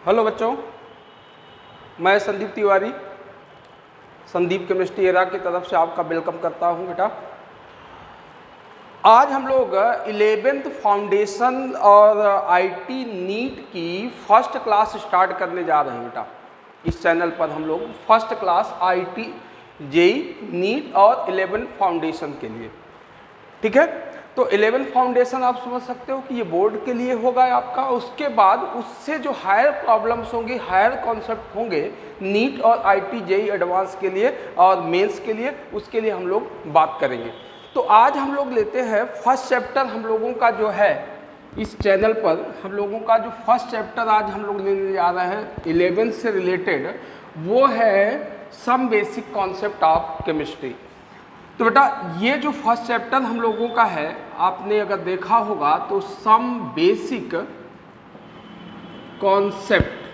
Hello बच्चों, मैं Sandeep Tiwari Sandeep chemistry era की तरफ से आपका वेलकम करता हूं। बेटा आज हम लोग 11th फाउंडेशन और आईटी नीट की फर्स्ट क्लास स्टार्ट करने जा रहे हैं। बेटा इस चैनल पर हम लोग first class IIT JEE NEET और 11 फाउंडेशन के लिए, ठीक है। तो 11 फाउंडेशन आप समझ सकते हो कि ये बोर्ड के लिए होगा आपका। उसके बाद उससे जो हायर प्रॉब्लम्स होंगी, हायर कॉन्सेप्ट होंगे नीट और आईटी जेई एडवांस के लिए और मेंस के लिए, उसके लिए हम लोग बात करेंगे। तो आज हम लोग लेते हैं फर्स्ट चैप्टर। हम लोगों का जो है इस चैनल पर हम लोगों का जो फर्स्ट चैप्टर आज हम लोग लेने जा रहे हैं 11 से रिलेटेड, वो है some basic concept of chemistry. तो बेटा ये जो फर्स्ट चैप्टर हम लोगों का है, आपने अगर देखा होगा तो some basic concept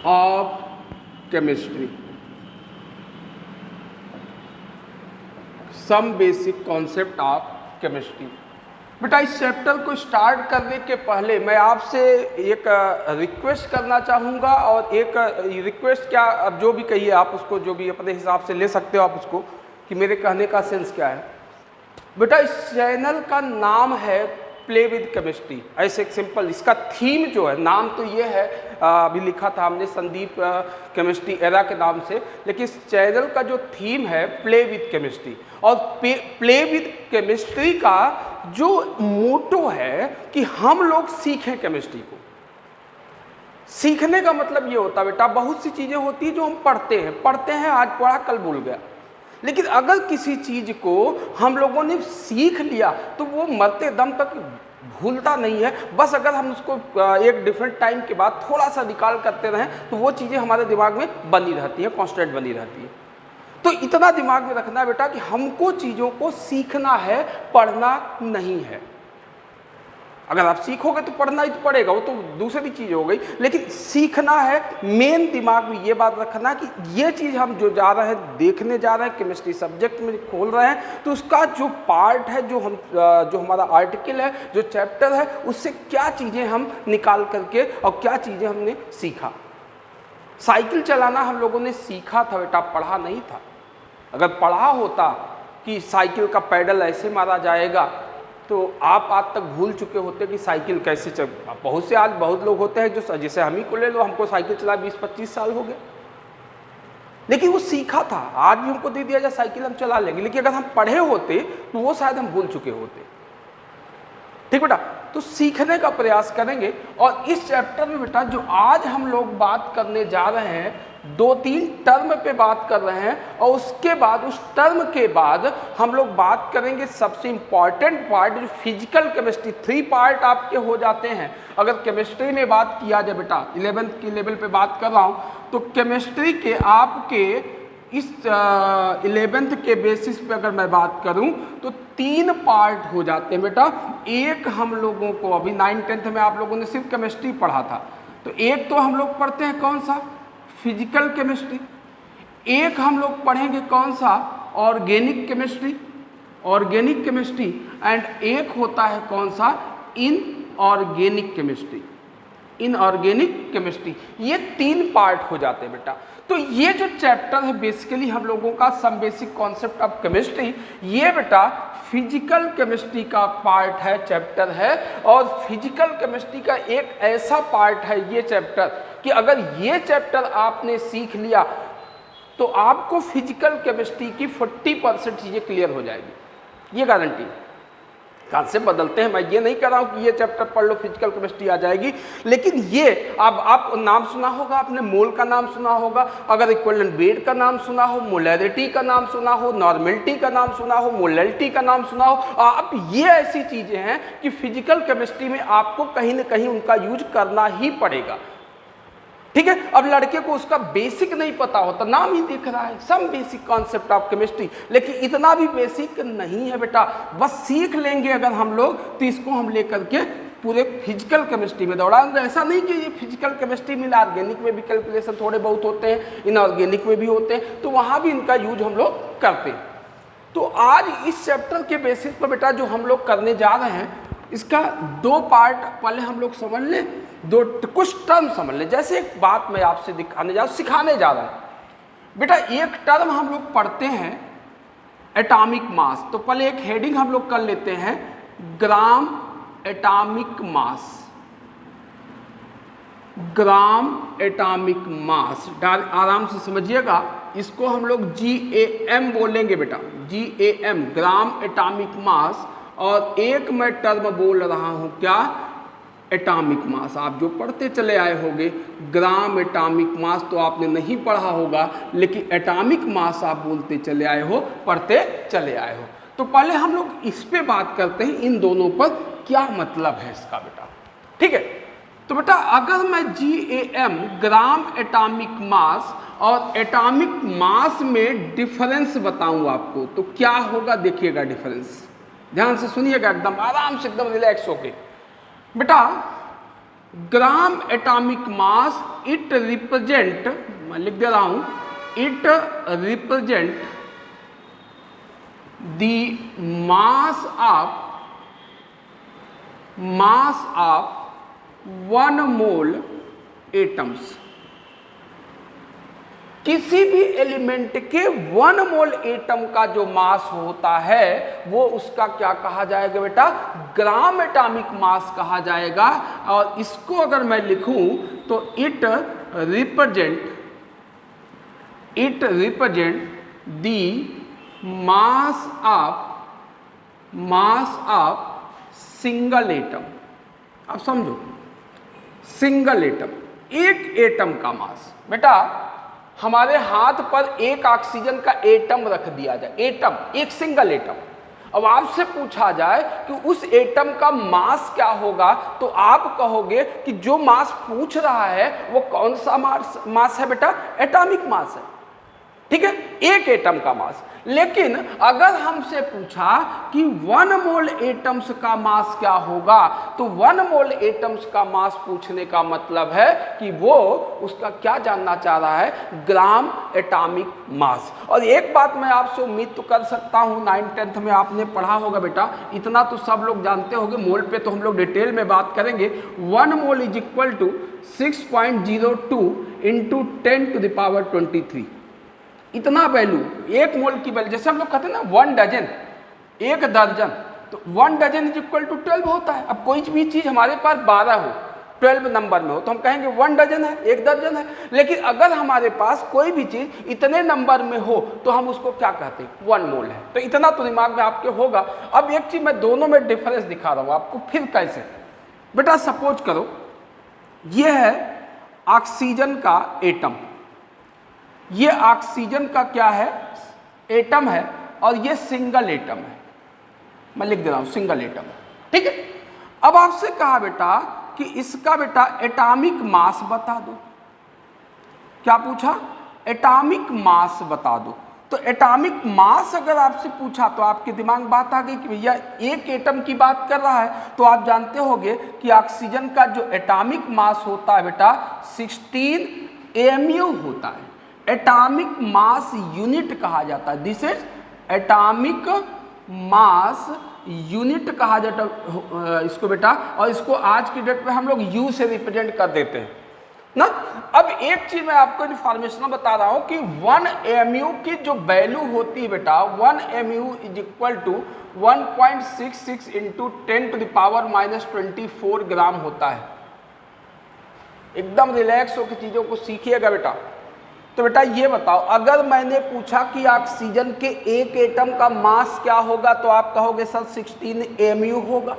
of chemistry, some basic concept of chemistry. बेटा इस चैप्टर को स्टार्ट करने के पहले मैं आपसे एक रिक्वेस्ट करना चाहूँगा, और एक रिक्वेस्ट क्या, अब जो भी कहिए आप उसको, जो भी अपने हिसाब से ले सकते हो आप उसको, कि मेरे कहने का सेंस क्या है। बेटा इस चैनल का नाम है प्ले विद केमिस्ट्री, ऐसे एक सिंपल। इसका थीम जो है, नाम तो ये है, अभी लिखा था हमने संदीप केमिस्ट्री एरा के नाम से, लेकिन इस चैनल का जो थीम है प्ले विद केमिस्ट्री। और प्ले विद केमिस्ट्री का जो मोटो है कि हम लोग सीखें केमिस्ट्री को। सीखने का मतलब ये होता है बेटा, बहुत सी चीज़ें होती है जो हम पढ़ते हैं आज पढ़ा कल भूल गया, लेकिन अगर किसी चीज़ को हम लोगों ने सीख लिया तो वो मरते दम तक भूलता नहीं है। बस अगर हम उसको एक डिफरेंट टाइम के बाद थोड़ा सा निकाल करते रहें तो वो चीज़ें हमारे दिमाग में बनी रहती है, कॉन्स्टेंट बनी रहती है। तो इतना दिमाग में रखना है बेटा कि हमको चीज़ों को सीखना है, पढ़ना नहीं है। अगर आप सीखोगे तो पढ़ना ही तो पड़ेगा, वो तो दूसरी चीज़ हो गई, लेकिन सीखना है। मेन दिमाग में ये बात रखना कि ये चीज़ हम जो जा रहे हैं, देखने जा रहे हैं, केमिस्ट्री सब्जेक्ट में खोल रहे हैं, तो उसका जो पार्ट है, जो हमारा आर्टिकल है, जो चैप्टर है, उससे क्या चीज़ें हम निकाल करके और क्या चीज़ें हमने सीखा। साइकिल चलाना हम लोगों ने सीखा था बेटा, पढ़ा नहीं था। अगर पढ़ा होता कि साइकिल का पैडल ऐसे मारा जाएगा तो आप आज तक भूल चुके होते कि साइकिल कैसे चल। बहुत से आज बहुत लोग होते हैं जो, जैसे हम ही को ले लो, हमको साइकिल चला 20-25 साल हो गए, लेकिन वो सीखा था। आज भी हमको दे दिया जाए साइकिल, हम चला लेंगे, लेकिन अगर हम पढ़े होते तो वो शायद हम भूल चुके होते। ठीक बेटा, तो सीखने का प्रयास करेंगे। और इस चैप्टर में बेटा जो आज हम लोग बात करने जा रहे हैं, 2-3 टर्म पे बात कर रहे हैं, और उसके बाद उस टर्म के बाद हम लोग बात करेंगे सबसे इंपॉर्टेंट पार्ट, जो फिजिकल केमिस्ट्री। 3 पार्ट आपके हो जाते हैं अगर केमिस्ट्री में बात किया जाए। बेटा 11th के लेवल पे बात कर रहा हूँ, तो केमिस्ट्री के आपके इस 11th के बेसिस पे अगर मैं बात करूं तो 3 पार्ट हो जाते हैं बेटा। एक हम लोगों को अभी 9th-10th में आप लोगों ने सिर्फ केमिस्ट्री पढ़ा था, तो एक तो हम लोग पढ़ते हैं कौन सा, फिजिकल केमिस्ट्री। एक हम लोग पढ़ेंगे कौन सा, organic chemistry, organic chemistry. And एक होता है कौन सा, इनऑर्गेनिक केमिस्ट्री, इनऑर्गेनिक केमिस्ट्री। ये 3 पार्ट हो जाते हैं बेटा। तो ये जो चैप्टर है बेसिकली हम लोगों का some basic concept of chemistry, ये बेटा फिजिकल केमिस्ट्री का पार्ट है, चैप्टर है। और फिजिकल केमिस्ट्री का एक ऐसा पार्ट है ये चैप्टर कि अगर ये चैप्टर आपने सीख लिया तो आपको फिजिकल केमिस्ट्री की 40% चीज़ें क्लियर हो जाएगी, ये गारंटी। कॉन्सेप्ट बदलते हैं, मैं ये नहीं कह रहा हूँ कि ये चैप्टर पढ़ लो फिजिकल केमिस्ट्री आ जाएगी, लेकिन ये अब आप नाम सुना होगा आपने, मोल का नाम सुना होगा, अगर इक्विवेलेंट वेट का नाम सुना हो, मोलैरिटी का नाम सुना हो, नॉर्मेलिटी का नाम सुना हो, मोलैलिटी का नाम सुना हो, आप ये ऐसी चीज़ें हैं कि फिजिकल केमिस्ट्री में आपको कहीं ना कहीं उनका यूज करना ही पड़ेगा। ठीक है, अब लड़के को उसका बेसिक नहीं पता होता, नाम ही दिख रहा है some basic concept of chemistry, लेकिन इतना भी बेसिक नहीं है बेटा। बस सीख लेंगे अगर हम लोग तो इसको हम लेकर के पूरे फिजिकल केमिस्ट्री में दौड़ाएंगे। ऐसा नहीं कि ये फिजिकल केमिस्ट्री में, ऑर्गेनिक में भी कैलकुलेशन थोड़े बहुत होते हैं, इनऑर्गेनिक में भी होते हैं, तो वहाँ भी इनका यूज हम लोग करते हैं। तो आज इस चैप्टर के बेसिस पर बेटा जो हम लोग करने जा रहे हैं, इसका 2 पार्ट पहले हम लोग समझ लें। कुछ टर्म समझ ले। जैसे एक बात मैं आपसे सिखाने जा रहा हूं बेटा। एक टर्म हम लोग पढ़ते हैं एटॉमिक मास, तो पहले एक हेडिंग हम लोग कर लेते हैं gram atomic mass. Gram atomic mass आराम से समझिएगा, इसको हम लोग GAM बोलेंगे बेटा, GAM ग्राम एटॉमिक मास। और एक मैं टर्म बोल रहा हूं क्या, एटॉमिक मास। आप जो पढ़ते चले आए होंगे ग्राम एटॉमिक मास तो आपने नहीं पढ़ा होगा, लेकिन एटॉमिक मास आप बोलते चले आए हो, पढ़ते चले आए हो। तो पहले हम लोग इस पे बात करते हैं, इन दोनों पर क्या मतलब है इसका बेटा, ठीक है। तो बेटा अगर मैं GAM ग्राम एटॉमिक मास और एटॉमिक मास में डिफरेंस बताऊं आपको, तो क्या होगा देखिएगा डिफरेंस, ध्यान से सुनिएगा, एकदम आराम से, एकदम रिलैक्स होके बेटा। Gram atomic mass it represent, मैं लिख दे रहा हूं, it represent the mass of 1 mole atoms. किसी भी एलिमेंट के 1 मोल एटम का जो मास होता है वो उसका क्या कहा जाएगा बेटा, ग्राम एटॉमिक मास कहा जाएगा। और इसको अगर मैं लिखूं तो it represent the mass of single atom. अब समझो, सिंगल एटम, एक एटम का मास। बेटा हमारे हाथ पर एक ऑक्सीजन का एटम रख दिया जाए, एटम, एक सिंगल एटम। अब आपसे पूछा जाए कि उस एटम का मास क्या होगा, तो आप कहोगे कि जो मास पूछ रहा है वो कौन सा मास है बेटा, एटॉमिक मास है, ठीक है, एक एटम का मास। लेकिन अगर हमसे पूछा कि 1 मोल एटम्स का मास क्या होगा, तो 1 मोल एटम्स का मास पूछने का मतलब है कि वो उसका क्या जानना चाह रहा है, ग्राम एटॉमिक मास। और एक बात मैं आपसे उम्मीद तो कर सकता हूं, 9th-10th में आपने पढ़ा होगा बेटा, इतना तो सब लोग जानते होंगे, मोल पे तो हम लोग डिटेल में बात करेंगे। 1 mole is equal to 6.02 into 10⁻23। इतना वैल्यू, एक मोल की वैल्यू, जैसे हम लोग कहते हैं ना 1 डजन, एक दर्जन, तो 1 डजन इज इक्वल टू 12 होता है। अब कोई भी चीज हमारे पास 12 हो, 12 नंबर में हो, तो हम कहेंगे 1 डजन है, एक दर्जन है। लेकिन अगर हमारे पास कोई भी चीज इतने नंबर में हो तो हम उसको क्या कहते हैं, 1 मोल है। तो इतना तो दिमाग में आपके होगा। अब एक चीज मैं दोनों में डिफरेंस दिखा रहा हूं आपको, फिर कैसे। बेटा सपोज करो ये है ऑक्सीजन का एटम, ये ऑक्सीजन का क्या है, एटम है, और ये सिंगल एटम है, मैं लिख दे रहा हूं सिंगल एटम, ठीक है। अब आपसे कहा बेटा कि इसका बेटा एटॉमिक मास बता दो। क्या पूछा, एटॉमिक मास बता दो। तो एटॉमिक मास अगर आपसे पूछा तो आपके दिमाग में बात आ गई कि भैया एक एटम की बात कर रहा है। तो आप जानते होंगे कि ऑक्सीजन का जो एटॉमिक मास होता है बेटा 16 AMU होता है। एटॉमिक मास यूनिट कहा जाता है, this is atomic mass unit कहा जाता है इसको बेटा। और इसको आज की डेट में हम लोग U से रिप्रेजेंट कर देते हैं ना। अब एक चीज मैं आपको इन्फॉर्मेशन बता रहा हूं कि 1 AMU की जो वैल्यू होती है बेटा, 1 AMU is equal to 1.66 into 10⁻⁻24 gram होता है। एकदम रिलैक्स होकर चीजों को सीखिएगा बेटा। तो बेटा ये बताओ, अगर मैंने पूछा कि ऑक्सीजन के एक एटम का मास क्या होगा, तो आप कहोगे सर 16 AMU होगा।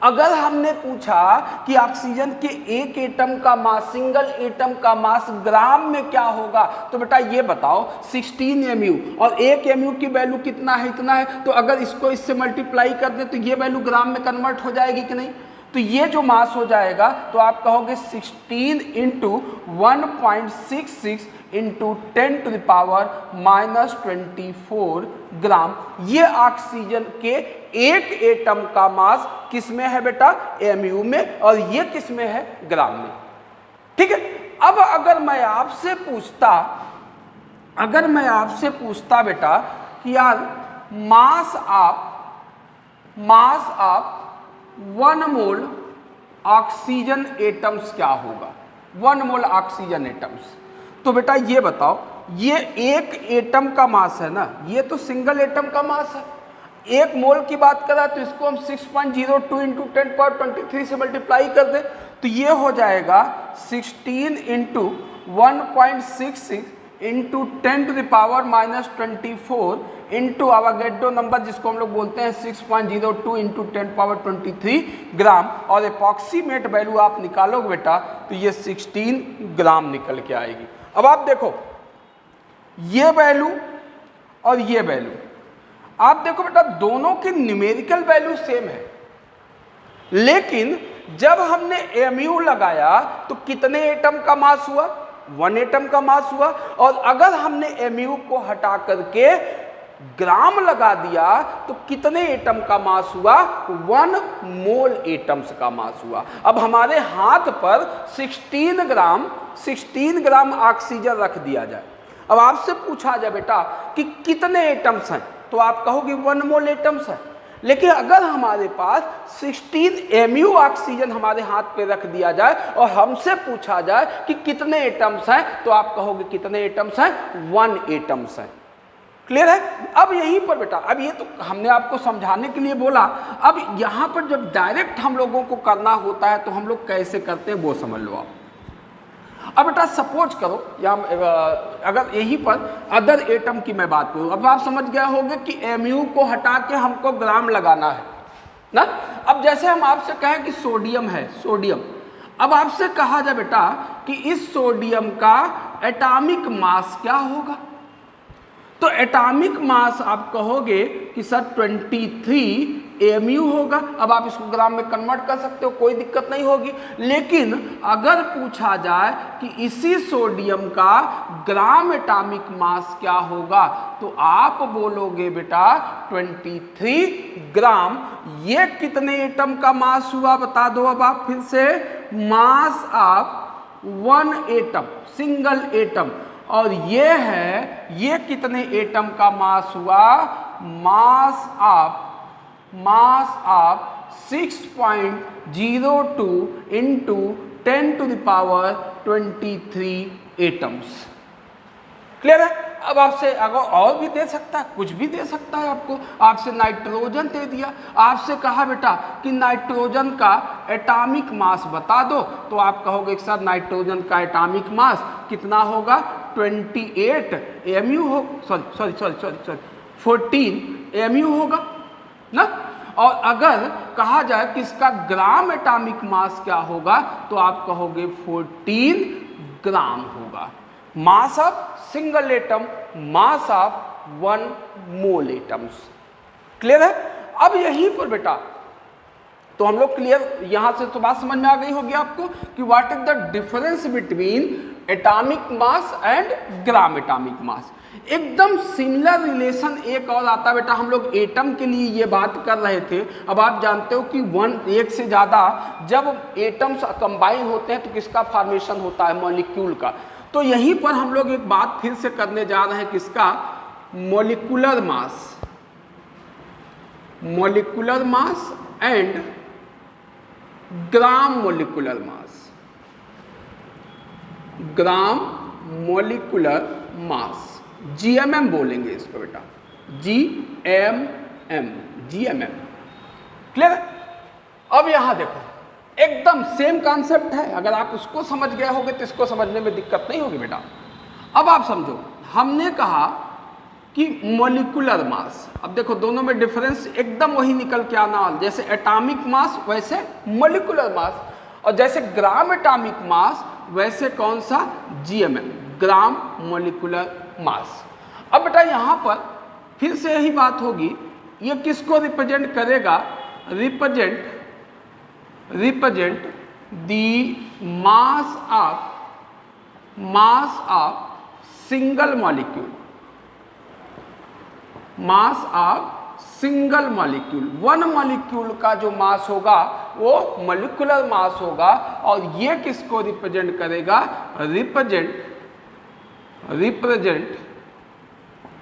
अगर हमने पूछा कि ऑक्सीजन के एक एटम का मास, सिंगल एटम का मास ग्राम में क्या होगा, तो बेटा ये बताओ 16 AMU, और 1 AMU की वैल्यू कितना है, इतना है। तो अगर इसको इससे मल्टीप्लाई कर दे तो ये वैल्यू ग्राम में कन्वर्ट हो जाएगी कि नहीं। तो ये जो मास हो जाएगा तो आप कहोगे 16 इंटू 1.66 इंटू 10⁻⁻24 ग्राम। ये ऑक्सीजन के एक एटम का मास किस में है बेटा, AMU में, और ये किस में है, ग्राम में, ठीक है। अब अगर मैं आपसे पूछता बेटा कि यार mass of 1 mole oxygen atoms क्या होगा, 1 मोल ऑक्सीजन एटम्स। तो बेटा ये बताओ, ये एक एटम का मास है ना, ये तो सिंगल एटम का मास है। 1 मोल की बात करा तो इसको हम 6.02 इंटू 10⁻23 से मल्टीप्लाई कर दें तो ये हो जाएगा 16 into 1.66 into 10⁻⁻24 into Avogadro number जिसको हम लोग बोलते हैं 6.02 इंटू 10⁻23 ग्राम, और एपॉक्सीमेट वैल्यू आप निकालोगे बेटा तो ये 16 ग्राम निकल के आएगी। अब आप देखो ये वैल्यू और ये वैल्यू, आप देखो बेटा दोनों की न्यूमेरिकल वैल्यू सेम है, लेकिन जब हमने mu लगाया तो कितने एटम का मास हुआ, 1 एटम का मास हुआ। और अगर हमने mu को हटा करके ग्राम लगा दिया तो कितने एटम का मास हुआ, 1 मोल एटम्स का मास हुआ। अब हमारे हाथ पर 16 ग्राम ऑक्सीजन रख दिया जाए, अब आपसे पूछा जाए बेटा कि कितने एटम्स हैं, तो आप कहोगे 1 मोल एटम्स है। लेकिन अगर हमारे पास 16 mu ऑक्सीजन हमारे हाथ पे रख दिया जाए और हमसे पूछा जाए कि कितने एटम्स हैं, तो आप कहोगे कितने एटम्स हैं, 1 एटम्स हैं। क्लियर है। अब यहीं पर बेटा, अब ये तो हमने आपको समझाने के लिए बोला, अब यहाँ पर जब डायरेक्ट हम लोगों को करना होता है तो हम लोग कैसे करते हैं वो समझ लो आप। अब बेटा सपोज करो यहाँ अगर यहीं पर अदर एटम की मैं बात करूँ, अब आप समझ गए होंगे कि mu को हटा के हमको ग्राम लगाना है ना। अब जैसे हम आपसे कहें कि सोडियम है, सोडियम, अब आपसे कहा जाए बेटा कि इस सोडियम का एटॉमिक मास क्या होगा, तो एटॉमिक मास आप कहोगे कि सर 23 mu होगा। अब आप इसको ग्राम में कन्वर्ट कर सकते हो, कोई दिक्कत नहीं होगी। लेकिन अगर पूछा जाए कि इसी सोडियम का ग्राम एटॉमिक मास क्या होगा, तो आप बोलोगे बेटा 23 ग्राम। ये कितने एटम का मास हुआ बता दो अब आप फिर से, mass of 1 atom, single atom. और ये है, ये कितने एटम का मास हुआ, mass of 6.02 into 10⁻23 atoms. Clear है। अब आपसे अगर और भी दे सकता है, कुछ भी दे सकता है आपको, आपसे नाइट्रोजन दे दिया, आपसे कहा बेटा कि नाइट्रोजन का एटॉमिक मास बता दो, तो आप कहोगे कि सर नाइट्रोजन का एटॉमिक मास कितना होगा, 28 mu हो, सॉरी 14 mu होगा ना। और अगर कहा जाए कि इसका ग्राम एटॉमिक मास क्या होगा, तो आप कहोगे 14 ग्राम होगा। Mass of single atom, mass of 1 mole atoms. Clear है। अब यहीं पर बेटा तो हम लोग क्लियर, यहां से तो बात समझ में आ गई होगी आपको कि what is the difference between atomic mass and gram atomic mass. एकदम सिमिलर रिलेशन एक और आता है बेटा, हम लोग एटम के लिए ये बात कर रहे थे। अब आप जानते हो कि एक से ज़्यादा जब एटम्स कंबाइन होते हैं तो किसका फॉर्मेशन होता है, मॉलिक्यूल का। तो यहीं पर हम लोग एक बात फिर से करने जा रहे हैं, किसका, molecular mass, molecular mass and gram molecular mass, gram molecular mass, GMM बोलेंगे इसको बेटा, GMM। क्लियर है। अब यहां देखो एकदम सेम कॉन्सेप्ट है, अगर आप उसको समझ गए होगे तो इसको समझने में दिक्कत नहीं होगी बेटा। अब आप समझो, हमने कहा कि मॉलिक्यूलर मास, अब देखो दोनों में डिफरेंस एकदम वही निकल के आना वाला, जैसे एटॉमिक मास वैसे मॉलिक्यूलर मास, और जैसे ग्राम एटॉमिक मास वैसे कौन सा, GMM, ग्राम मॉलिक्यूलर मास। अब बेटा यहाँ पर फिर से यही बात होगी, ये किसको रिप्रेजेंट करेगा, represent the mass of single molecule, mass of single molecule. 1 molecule का जो मास होगा वो मॉलिक्यूलर मास होगा, और ये किसको रिप्रेजेंट करेगा, represent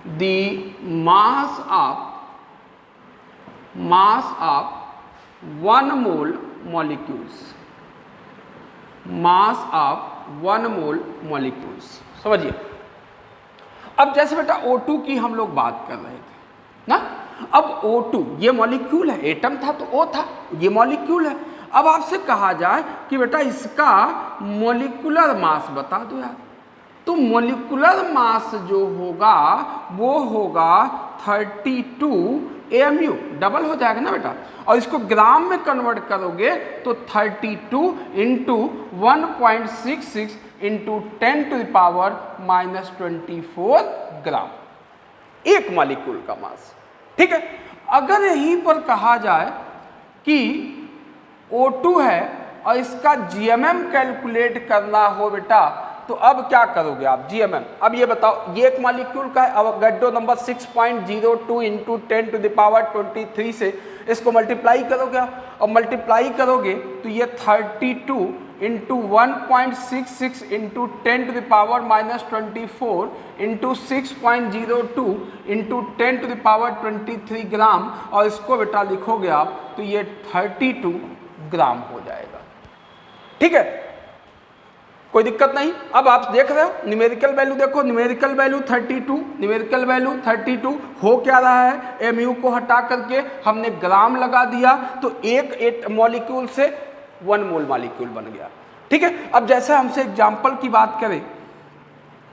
the mass of 1 mole molecules. Mass of 1 mole molecules. समझिए, अब जैसे बेटा O2 की हम लोग बात कर रहे थे ना, अब O2 ये मॉलिक्यूल है, एटम था तो O था, ये मॉलिक्यूल है। अब आपसे कहा जाए कि बेटा इसका मॉलिक्यूलर मास बता दो यार, तो मॉलिक्यूलर मास जो होगा वो होगा 32 AMU, डबल हो जाएगा ना बेटा, और इसको ग्राम में कन्वर्ट करोगे तो 32 इंटू 1.66 इंटू 10⁻⁻24 ग्राम, एक मॉलिक्यूल का मास। ठीक है, अगर यहीं पर कहा जाए कि O2 है और इसका GMM कैलकुलेट करना हो बेटा, तो अब क्या करोगे आप GMM? अब ये बताओ, ये एक मॉलिक्यूल का है, अब गड्डो नंबर 6.02 इंटू 10⁻23 से इसको मल्टीप्लाई करोगे, और मल्टीप्लाई करोगे तो ये 32 इंटू 1.66 इंटू 10⁻⁻24 इंटू 6.02 इंटू 10⁻23 ग्राम, और इसको बेटा लिखोगे आप तो ये 32 ग्राम हो जाएगा। ठीक है, कोई दिक्कत नहीं। अब आप देख रहे हो न्यूमेरिकल वैल्यू, देखो न्यूमेरिकल वैल्यू 32, न्यूमेरिकल वैल्यू 32 हो क्या रहा है, एमयू को हटा करके हमने ग्राम लगा दिया तो एक मॉलिक्यूल से 1 मोल मॉलिक्यूल बन गया। ठीक है, अब जैसे हमसे एग्जाम्पल की बात करें,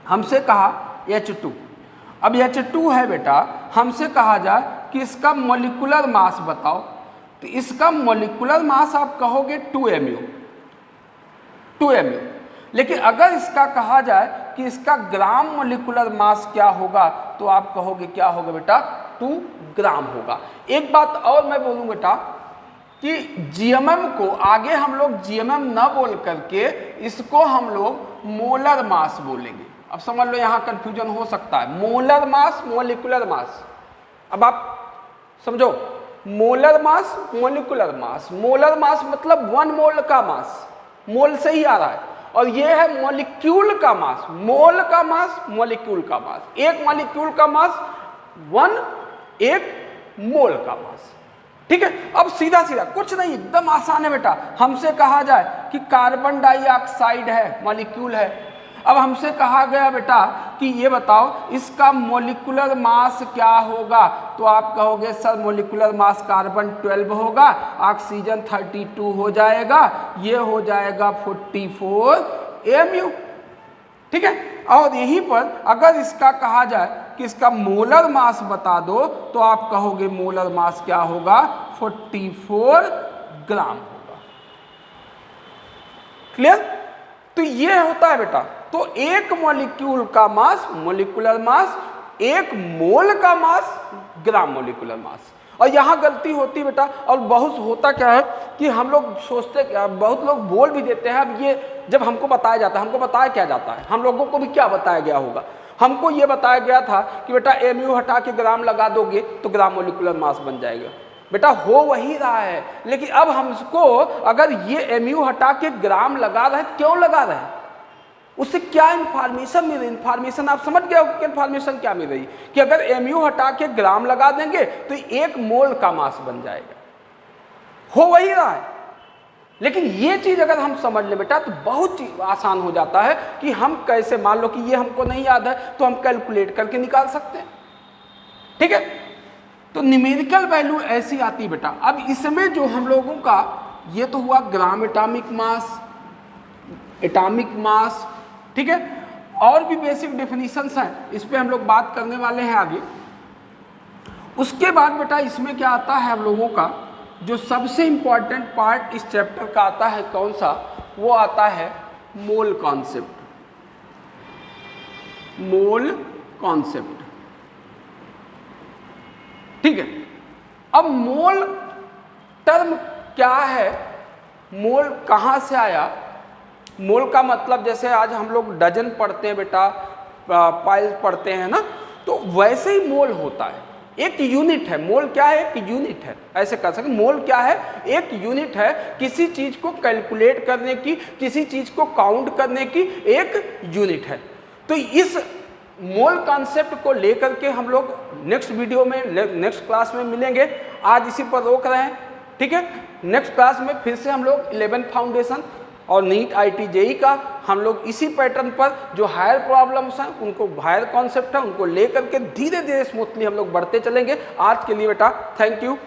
हमसे कहा H2, अब H2 है बेटा, हमसे कहा जाए कि इसका मॉलिक्यूलर मास बताओ, तो इसका मॉलिक्यूलर मास आप कहोगे 2 MU, लेकिन अगर इसका कहा जाए कि इसका ग्राम मॉलिक्यूलर मास क्या होगा, तो आप कहोगे क्या होगा बेटा, 2 ग्राम होगा। एक बात और मैं बोलूँ बेटा कि GMM को आगे हम लोग GMM ना बोल करके इसको हम लोग मोलर मास बोलेंगे। अब समझ लो, यहाँ कंफ्यूजन हो सकता है, मोलर मास मॉलिक्यूलर मास। अब आप समझो, molar mass molecular mass, molar mass मतलब 1 मोल का मास, मोल से ही आ रहा है, और ये है मॉलिक्यूल का मास, मोल का मास मॉलिक्यूल का मास, एक मॉलिक्यूल का मास 1 मोल का मास। ठीक है, अब सीधा सीधा कुछ नहीं, एकदम आसान है बेटा। हमसे कहा जाए कि कार्बन डाइऑक्साइड है, मॉलिक्यूल है, अब हमसे कहा गया बेटा कि ये बताओ इसका मॉलिक्यूलर मास क्या होगा, तो आप कहोगे सर मॉलिक्यूलर मास कार्बन 12 होगा, ऑक्सीजन 32 हो जाएगा, ये हो जाएगा 44 AMU। ठीक है, और यहीं पर अगर इसका कहा जाए कि इसका मोलर मास बता दो, तो आप कहोगे मोलर मास क्या होगा, 44 ग्राम होगा। क्लियर? तो ये होता है बेटा, तो एक मॉलिक्यूल का मास मॉलिक्यूलर मास, एक मोल का मास ग्राम मॉलिक्यूलर मास। और यहाँ गलती होती बेटा, और बहुत होता क्या है कि हम लोग सोचते, बहुत लोग बोल भी देते हैं, अब ये जब हमको बताया जाता है, हमको बताया क्या जाता है, हम लोगों को भी क्या बताया गया होगा, हमको ये बताया गया था कि बेटा MU हटा के ग्राम लगा दोगे तो ग्राम मॉलिक्यूलर मास बन जाएगा। बेटा हो वही रहा है, लेकिन अब हमको अगर ये MU हटा के ग्राम लगा रहे हैं, क्यों लगा रहे हैं, उससे क्या इंफॉर्मेशन मिल रही, इंफॉर्मेशन आप समझ गए हो कि इंफॉर्मेशन क्या मिल रही, कि अगर MU हटा के ग्राम लगा देंगे तो 1 मोल का मास बन जाएगा। हो वही रहा है, लेकिन ये चीज अगर हम समझ ले बेटा तो बहुत आसान हो जाता है कि हम कैसे, मान लो कि ये हमको नहीं याद है तो हम कैलकुलेट करके निकाल सकते हैं। ठीक है, तो न्यूमेरिकल वैल्यू ऐसी आती बेटा। अब इसमें जो हम लोगों का ये तो हुआ gram atomic mass, atomic mass. ठीक है, और भी बेसिक डेफिनेशंस हैं, इस पे हम लोग बात करने वाले हैं आगे। उसके बाद बेटा इसमें क्या आता है हम लोगों का, जो सबसे इंपॉर्टेंट पार्ट इस चैप्टर का आता है, कौन सा, वो आता है मोल कॉन्सेप्ट। Mole concept. ठीक है, अब मोल टर्म क्या है, मोल कहाँ से आया, मोल का मतलब जैसे आज हम लोग डजन पढ़ते हैं बेटा, पाइल पढ़ते हैं ना, तो वैसे ही मोल होता है, एक यूनिट है। मोल क्या है, एक यूनिट है, ऐसे कह सकते। मोल क्या है, एक यूनिट है, किसी चीज को कैलकुलेट करने की, किसी चीज को काउंट करने की एक यूनिट है। तो इस मोल कॉन्सेप्ट को लेकर के हम लोग नेक्स्ट वीडियो में, नेक्स्ट क्लास में मिलेंगे। आज इसी पर रोक रहे हैं। ठीक है, नेक्स्ट क्लास में फिर से हम लोग 11 फाउंडेशन और नीट IIT JEE का हम लोग इसी पैटर्न पर जो हायर प्रॉब्लम्स हैं, उनको हायर कॉन्सेप्ट है, उनको लेकर के धीरे धीरे स्मूथली हम लोग बढ़ते चलेंगे। आज के लिए बेटा थैंक यू।